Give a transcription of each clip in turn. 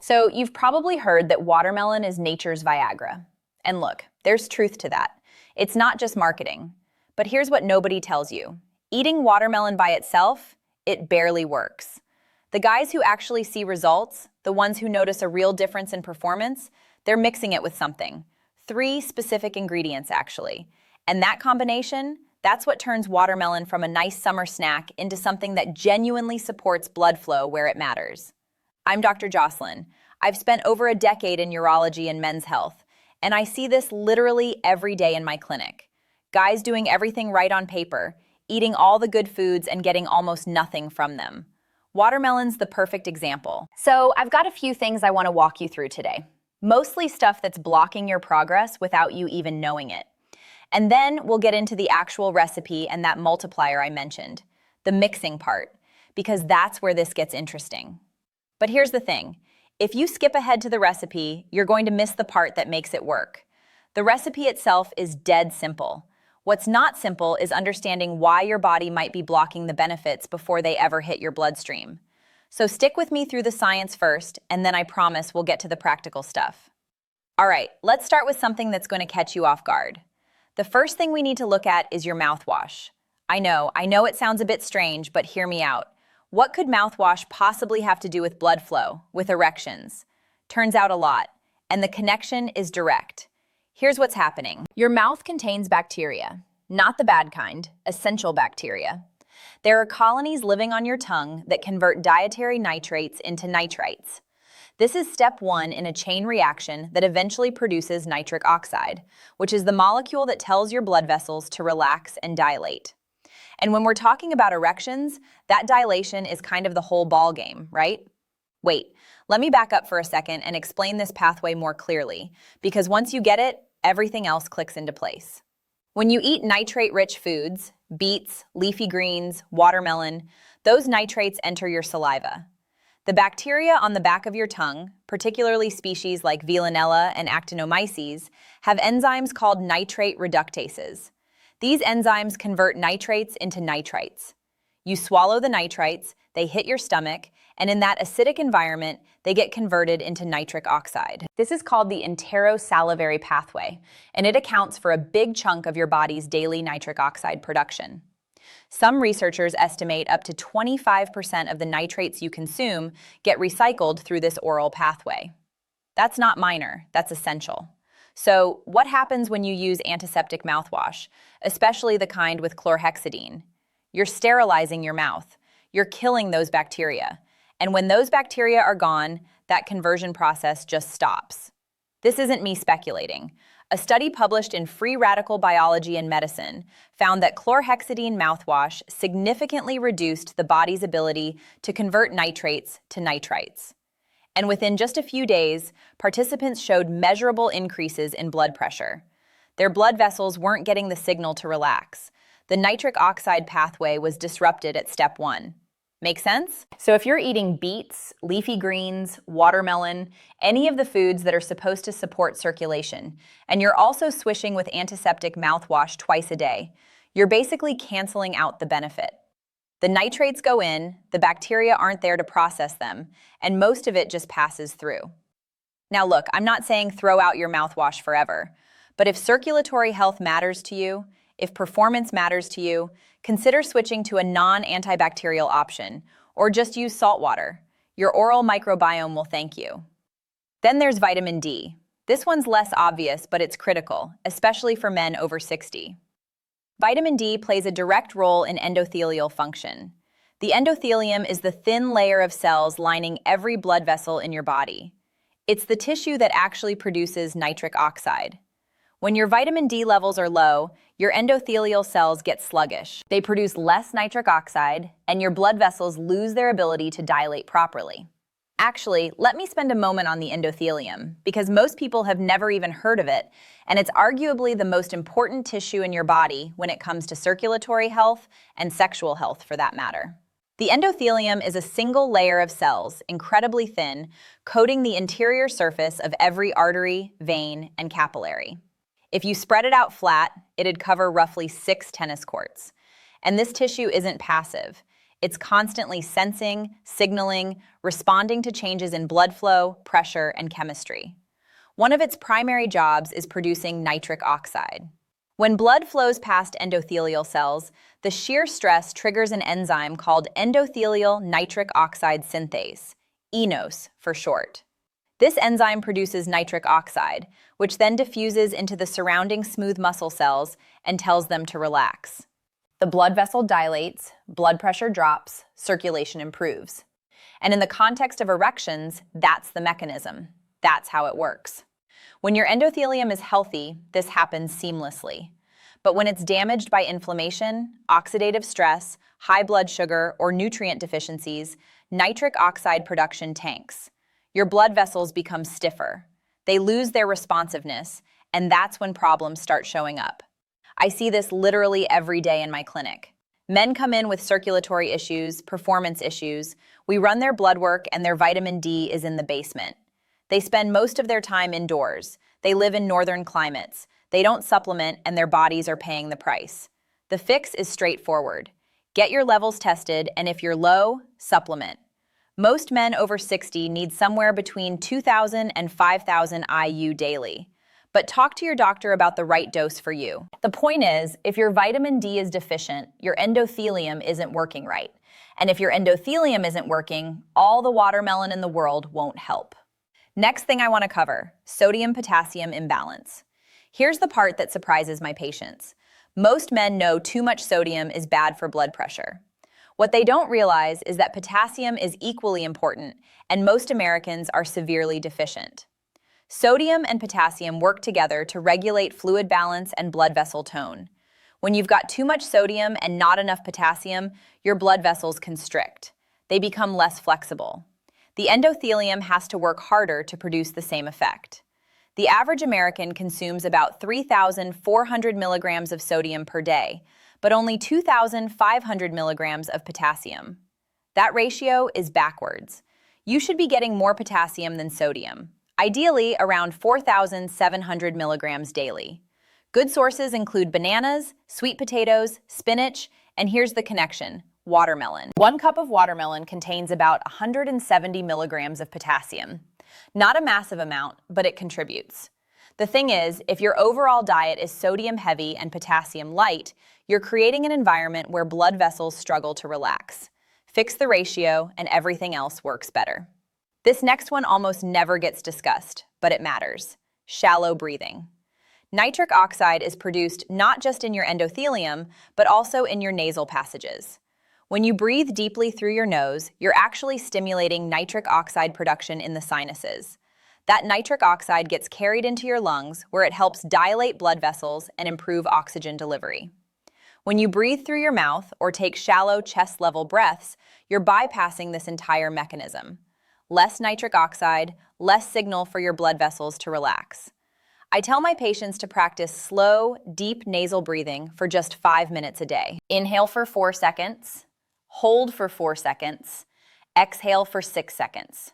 So you've probably heard that watermelon is nature's Viagra. And look, there's truth to that. It's not just marketing. But here's what nobody tells you. Eating watermelon by itself, it barely works. The guys who actually see results, the ones who notice a real difference in performance, they're mixing it with something. 3 specific ingredients, actually. And that combination, that's what turns watermelon from a nice summer snack into something that genuinely supports blood flow where it matters. I'm Dr. Jocelyn. I've spent over a decade in urology and men's health, and I see this literally every day in my clinic. Guys doing everything right on paper, eating all the good foods and getting almost nothing from them. Watermelon's the perfect example. So I've got a few things I want to walk you through today. Mostly stuff that's blocking your progress without you even knowing it. And then we'll get into the actual recipe and that multiplier I mentioned, the mixing part, because that's where this gets interesting. But here's the thing. If you skip ahead to the recipe, you're going to miss the part that makes it work. The recipe itself is dead simple. What's not simple is understanding why your body might be blocking the benefits before they ever hit your bloodstream. So stick with me through the science first, and then I promise we'll get to the practical stuff. All right, let's start with something that's going to catch you off guard. The first thing we need to look at is your mouthwash. I know it sounds a bit strange, but hear me out. What could mouthwash possibly have to do with blood flow, with erections? Turns out a lot, and the connection is direct. Here's what's happening. Your mouth contains bacteria, not the bad kind, essential bacteria. There are colonies living on your tongue that convert dietary nitrates into nitrites. This is step 1 in a chain reaction that eventually produces nitric oxide, which is the molecule that tells your blood vessels to relax and dilate. And when we're talking about erections, that dilation is kind of the whole ball game, right? Wait, let me back up for a second and explain this pathway more clearly, because once you get it, everything else clicks into place. When you eat nitrate-rich foods, beets, leafy greens, watermelon, those nitrates enter your saliva. The bacteria on the back of your tongue, particularly species like Veillonella and Actinomyces, have enzymes called nitrate reductases. These enzymes convert nitrates into nitrites. You swallow the nitrites, they hit your stomach, and in that acidic environment, they get converted into nitric oxide. This is called the enterosalivary pathway, and it accounts for a big chunk of your body's daily nitric oxide production. Some researchers estimate up to 25% of the nitrates you consume get recycled through this oral pathway. That's not minor, that's essential. So, what happens when you use antiseptic mouthwash, especially the kind with chlorhexidine? You're sterilizing your mouth. You're killing those bacteria. And when those bacteria are gone, that conversion process just stops. This isn't me speculating. A study published in Free Radical Biology and Medicine found that chlorhexidine mouthwash significantly reduced the body's ability to convert nitrates to nitrites. And within just a few days, participants showed measurable increases in blood pressure. Their blood vessels weren't getting the signal to relax. The nitric oxide pathway was disrupted at step 1. Make sense? So if you're eating beets, leafy greens, watermelon, any of the foods that are supposed to support circulation, and you're also swishing with antiseptic mouthwash twice a day, you're basically canceling out the benefit. The nitrates go in, the bacteria aren't there to process them, and most of it just passes through. Now look, I'm not saying throw out your mouthwash forever, but if circulatory health matters to you, if performance matters to you, consider switching to a non-antibacterial option, or just use salt water. Your oral microbiome will thank you. Then there's vitamin D. This one's less obvious, but it's critical, especially for men over 60. Vitamin D plays a direct role in endothelial function. The endothelium is the thin layer of cells lining every blood vessel in your body. It's the tissue that actually produces nitric oxide. When your vitamin D levels are low, your endothelial cells get sluggish. They produce less nitric oxide, and your blood vessels lose their ability to dilate properly. Actually, let me spend a moment on the endothelium, because most people have never even heard of it, and it's arguably the most important tissue in your body when it comes to circulatory health and sexual health for that matter. The endothelium is a single layer of cells, incredibly thin, coating the interior surface of every artery, vein, and capillary. If you spread it out flat, it'd cover roughly 6 tennis courts. And this tissue isn't passive. It's constantly sensing, signaling, responding to changes in blood flow, pressure, and chemistry. One of its primary jobs is producing nitric oxide. When blood flows past endothelial cells, the shear stress triggers an enzyme called endothelial nitric oxide synthase, ENOS for short. This enzyme produces nitric oxide, which then diffuses into the surrounding smooth muscle cells and tells them to relax. The blood vessel dilates, blood pressure drops, circulation improves. And in the context of erections, that's the mechanism. That's how it works. When your endothelium is healthy, this happens seamlessly. But when it's damaged by inflammation, oxidative stress, high blood sugar, or nutrient deficiencies, nitric oxide production tanks. Your blood vessels become stiffer. They lose their responsiveness, and that's when problems start showing up. I see this literally every day in my clinic. Men come in with circulatory issues, performance issues. We run their blood work and their vitamin D is in the basement. They spend most of their time indoors. They live in northern climates. They don't supplement and their bodies are paying the price. The fix is straightforward. Get your levels tested, and if you're low, supplement. Most men over 60 need somewhere between 2,000 and 5,000 IU daily. But talk to your doctor about the right dose for you. The point is, if your vitamin D is deficient, your endothelium isn't working right. And if your endothelium isn't working, all the watermelon in the world won't help. Next thing I want to cover, sodium-potassium imbalance. Here's the part that surprises my patients. Most men know too much sodium is bad for blood pressure. What they don't realize is that potassium is equally important, and most Americans are severely deficient. Sodium and potassium work together to regulate fluid balance and blood vessel tone. When you've got too much sodium and not enough potassium, your blood vessels constrict. They become less flexible. The endothelium has to work harder to produce the same effect. The average American consumes about 3,400 milligrams of sodium per day, but only 2,500 milligrams of potassium. That ratio is backwards. You should be getting more potassium than sodium, ideally around 4,700 milligrams daily. Good sources include bananas, sweet potatoes, spinach, and here's the connection: watermelon. 1 cup of watermelon contains about 170 milligrams of potassium. Not a massive amount, but it contributes. The thing is, if your overall diet is sodium heavy and potassium light, you're creating an environment where blood vessels struggle to relax. Fix the ratio and everything else works better. This next one almost never gets discussed, but it matters: shallow breathing. Nitric oxide is produced not just in your endothelium, but also in your nasal passages. When you breathe deeply through your nose, you're actually stimulating nitric oxide production in the sinuses. That nitric oxide gets carried into your lungs, where it helps dilate blood vessels and improve oxygen delivery. When you breathe through your mouth or take shallow chest-level breaths, you're bypassing this entire mechanism. Less nitric oxide, less signal for your blood vessels to relax. I tell my patients to practice slow, deep nasal breathing for just 5 minutes a day. Inhale for 4 seconds. Hold for 4 seconds, exhale for 6 seconds.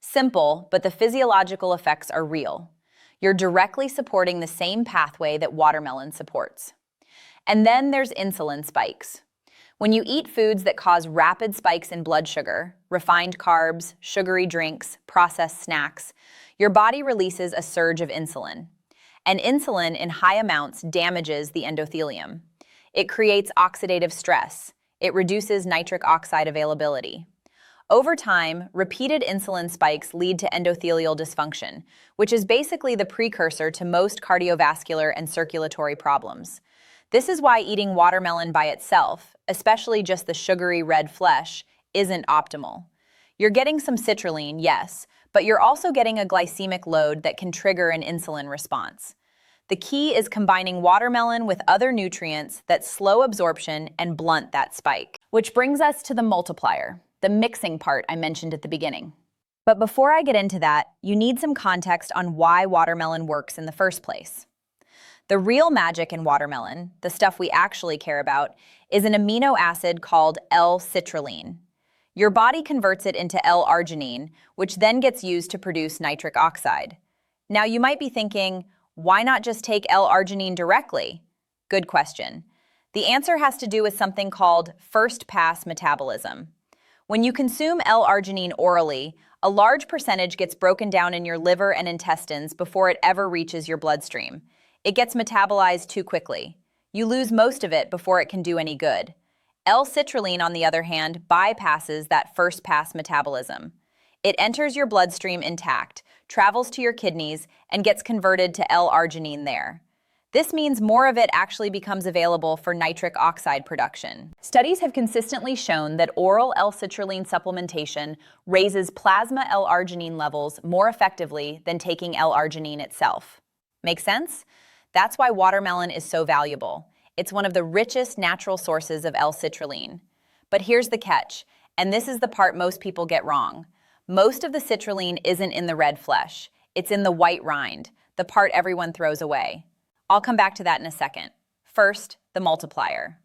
Simple, but the physiological effects are real. You're directly supporting the same pathway that watermelon supports. And then there's insulin spikes. When you eat foods that cause rapid spikes in blood sugar, refined carbs, sugary drinks, processed snacks, your body releases a surge of insulin. And insulin in high amounts damages the endothelium. It creates oxidative stress. It reduces nitric oxide availability. Over time, repeated insulin spikes lead to endothelial dysfunction, which is basically the precursor to most cardiovascular and circulatory problems. This is why eating watermelon by itself, especially just the sugary red flesh, isn't optimal. You're getting some citrulline, yes, but you're also getting a glycemic load that can trigger an insulin response. The key is combining watermelon with other nutrients that slow absorption and blunt that spike. Which brings us to the multiplier, the mixing part I mentioned at the beginning. But before I get into that, you need some context on why watermelon works in the first place. The real magic in watermelon, the stuff we actually care about, is an amino acid called L-citrulline. Your body converts it into L-arginine, which then gets used to produce nitric oxide. Now you might be thinking, why not just take L-arginine directly? Good question. The answer has to do with something called first-pass metabolism. When you consume L-arginine orally, a large percentage gets broken down in your liver and intestines before it ever reaches your bloodstream. It gets metabolized too quickly. You lose most of it before it can do any good. L-citrulline, on the other hand, bypasses that first-pass metabolism. It enters your bloodstream intact, travels to your kidneys, and gets converted to L-arginine there. This means more of it actually becomes available for nitric oxide production. Studies have consistently shown that oral L-citrulline supplementation raises plasma L-arginine levels more effectively than taking L-arginine itself. Make sense? That's why watermelon is so valuable. It's one of the richest natural sources of L-citrulline. But here's the catch, and this is the part most people get wrong. Most of the citrulline isn't in the red flesh. It's in the white rind, the part everyone throws away. I'll come back to that in a second. First, the multiplier.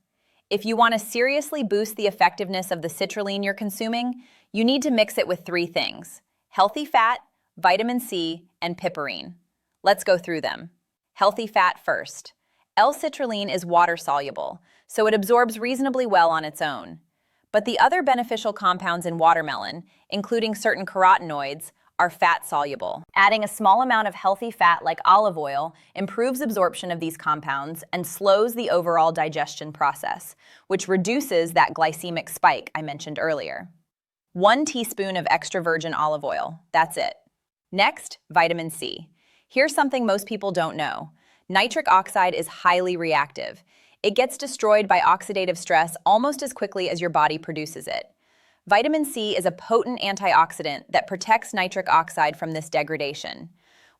If you want to seriously boost the effectiveness of the citrulline you're consuming, you need to mix it with 3 things: healthy fat, vitamin C, and piperine. Let's go through them. Healthy fat first. L-citrulline is water-soluble, so it absorbs reasonably well on its own. But the other beneficial compounds in watermelon, including certain carotenoids, are fat-soluble. Adding a small amount of healthy fat like olive oil improves absorption of these compounds and slows the overall digestion process, which reduces that glycemic spike I mentioned earlier. 1 teaspoon of extra virgin olive oil, that's it. Next, vitamin C. Here's something most people don't know. Nitric oxide is highly reactive. It gets destroyed by oxidative stress almost as quickly as your body produces it. Vitamin C is a potent antioxidant that protects nitric oxide from this degradation.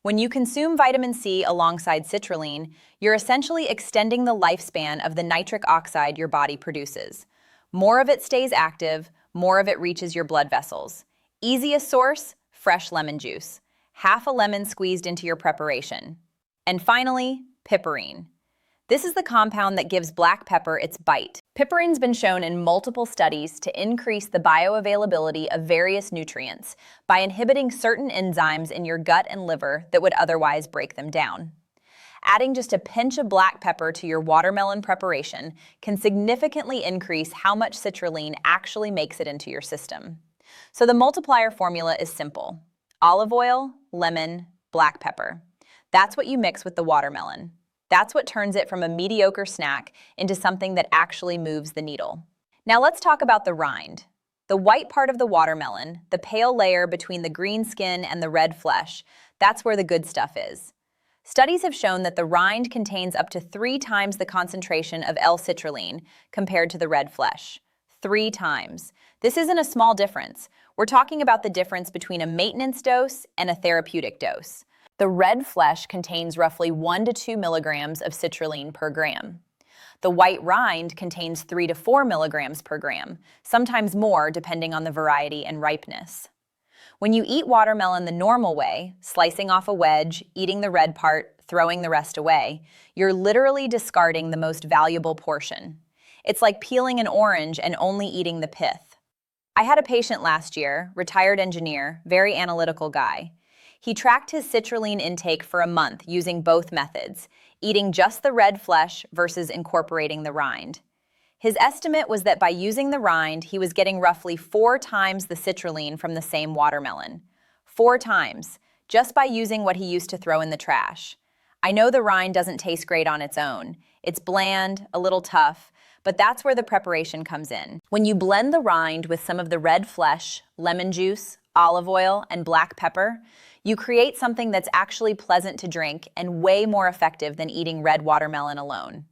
When you consume vitamin C alongside citrulline, you're essentially extending the lifespan of the nitric oxide your body produces. More of it stays active, more of it reaches your blood vessels. Easiest source? Fresh lemon juice. Half a lemon squeezed into your preparation. And finally, piperine. This is the compound that gives black pepper its bite. Piperine's been shown in multiple studies to increase the bioavailability of various nutrients by inhibiting certain enzymes in your gut and liver that would otherwise break them down. Adding just a pinch of black pepper to your watermelon preparation can significantly increase how much citrulline actually makes it into your system. So the multiplier formula is simple: olive oil, lemon, black pepper. That's what you mix with the watermelon. That's what turns it from a mediocre snack into something that actually moves the needle. Now let's talk about the rind. The white part of the watermelon, the pale layer between the green skin and the red flesh, that's where the good stuff is. Studies have shown that the rind contains up to 3 times the concentration of L-citrulline compared to the red flesh. 3 times. This isn't a small difference. We're talking about the difference between a maintenance dose and a therapeutic dose. The red flesh contains roughly 1 to 2 milligrams of citrulline per gram. The white rind contains 3 to 4 milligrams per gram, sometimes more depending on the variety and ripeness. When you eat watermelon the normal way, slicing off a wedge, eating the red part, throwing the rest away, you're literally discarding the most valuable portion. It's like peeling an orange and only eating the pith. I had a patient last year, retired engineer, very analytical guy. He tracked his citrulline intake for a month using both methods, eating just the red flesh versus incorporating the rind. His estimate was that by using the rind, he was getting roughly 4 times the citrulline from the same watermelon. 4 times, just by using what he used to throw in the trash. I know the rind doesn't taste great on its own. It's bland, a little tough, but that's where the preparation comes in. When you blend the rind with some of the red flesh, lemon juice, olive oil, and black pepper, you create something that's actually pleasant to drink and way more effective than eating red watermelon alone.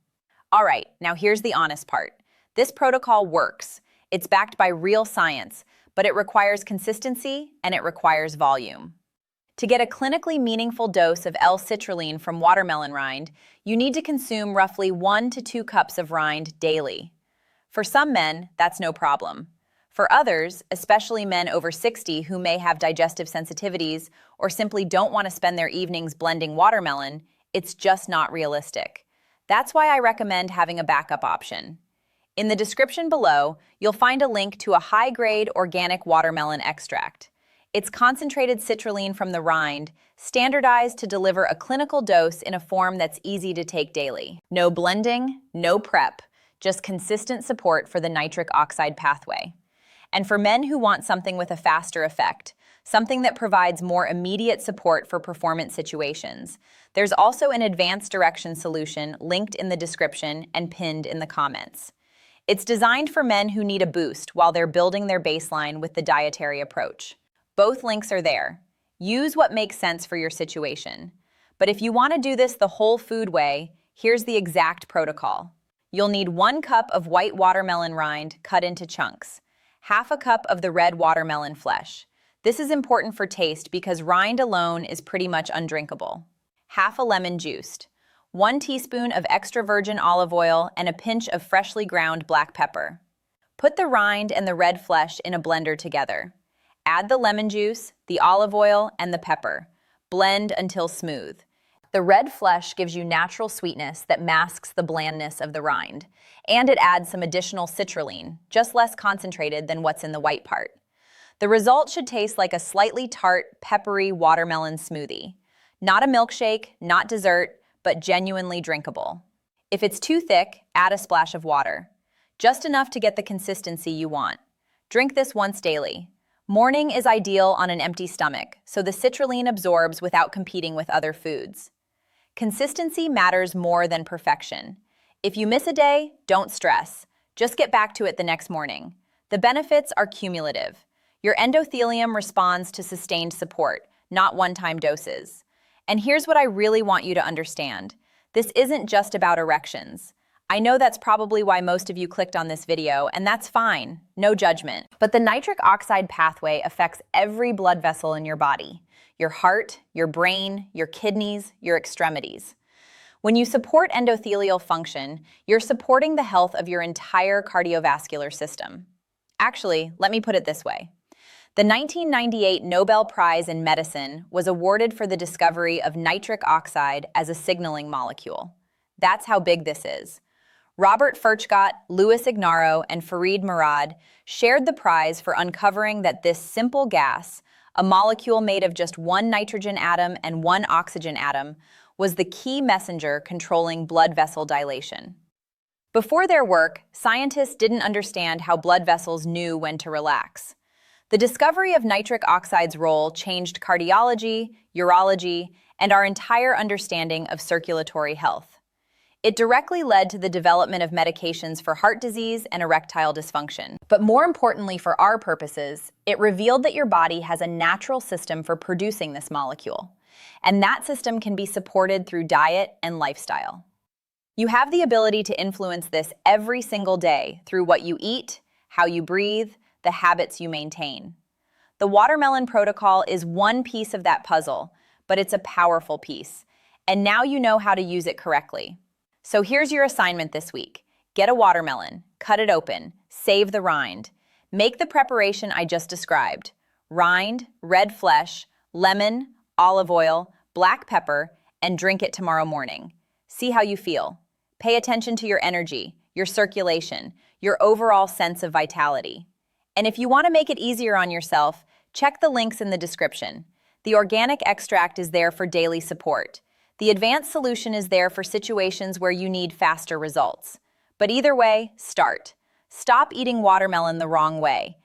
All right, now here's the honest part. This protocol works. It's backed by real science, but it requires consistency and it requires volume. To get a clinically meaningful dose of L-citrulline from watermelon rind, you need to consume roughly 1 to 2 cups of rind daily. For some men, that's no problem. For others, especially men over 60 who may have digestive sensitivities or simply don't want to spend their evenings blending watermelon, it's just not realistic. That's why I recommend having a backup option. In the description below, you'll find a link to a high-grade organic watermelon extract. It's concentrated citrulline from the rind, standardized to deliver a clinical dose in a form that's easy to take daily. No blending, no prep. just consistent support for the nitric oxide pathway. And for men who want something with a faster effect, something that provides more immediate support for performance situations, there's also an advanced direction solution linked in the description and pinned in the comments. It's designed for men who need a boost while they're building their baseline with the dietary approach. Both links are there. Use what makes sense for your situation. But if you want to do this the whole food way, here's the exact protocol. You'll need 1 cup of white watermelon rind cut into chunks, half a cup of the red watermelon flesh. This is important for taste because rind alone is pretty much undrinkable. Half a lemon juiced, 1 teaspoon of extra virgin olive oil, and a pinch of freshly ground black pepper. Put the rind and the red flesh in a blender together. Add the lemon juice, the olive oil, and the pepper. Blend until smooth. The red flesh gives you natural sweetness that masks the blandness of the rind, and it adds some additional citrulline, just less concentrated than what's in the white part. The result should taste like a slightly tart, peppery watermelon smoothie. Not a milkshake, not dessert, but genuinely drinkable. If it's too thick, add a splash of water. Just enough to get the consistency you want. Drink this once daily. Morning is ideal on an empty stomach, so the citrulline absorbs without competing with other foods. Consistency matters more than perfection. If you miss a day, don't stress. Just get back to it the next morning. The benefits are cumulative. Your endothelium responds to sustained support, not one-time doses. And here's what I really want you to understand. This isn't just about erections. I know that's probably why most of you clicked on this video, and that's fine, no judgment. But the nitric oxide pathway affects every blood vessel in your body. Your heart, your brain, your kidneys, your extremities. When you support endothelial function, you're supporting the health of your entire cardiovascular system. Actually, let me put it this way. The 1998 Nobel Prize in Medicine was awarded for the discovery of nitric oxide as a signaling molecule. That's how big this is. Robert Furchgott, Louis Ignarro, and Farid Murad shared the prize for uncovering that this simple gas, a molecule made of just 1 nitrogen atom and 1 oxygen atom, was the key messenger controlling blood vessel dilation. Before their work, scientists didn't understand how blood vessels knew when to relax. The discovery of nitric oxide's role changed cardiology, urology, and our entire understanding of circulatory health. It directly led to the development of medications for heart disease and erectile dysfunction. But more importantly for our purposes, it revealed that your body has a natural system for producing this molecule. And that system can be supported through diet and lifestyle. You have the ability to influence this every single day through what you eat, how you breathe, the habits you maintain. The watermelon protocol is one piece of that puzzle, but it's a powerful piece. And now you know how to use it correctly. So here's your assignment this week. Get a watermelon, cut it open, save the rind. Make the preparation I just described. Rind, red flesh, lemon, olive oil, black pepper, and drink it tomorrow morning. See how you feel. Pay attention to your energy, your circulation, your overall sense of vitality. And if you want to make it easier on yourself, check the links in the description. The organic extract is there for daily support. The advanced solution is there for situations where you need faster results. But either way, start. Stop eating watermelon the wrong way.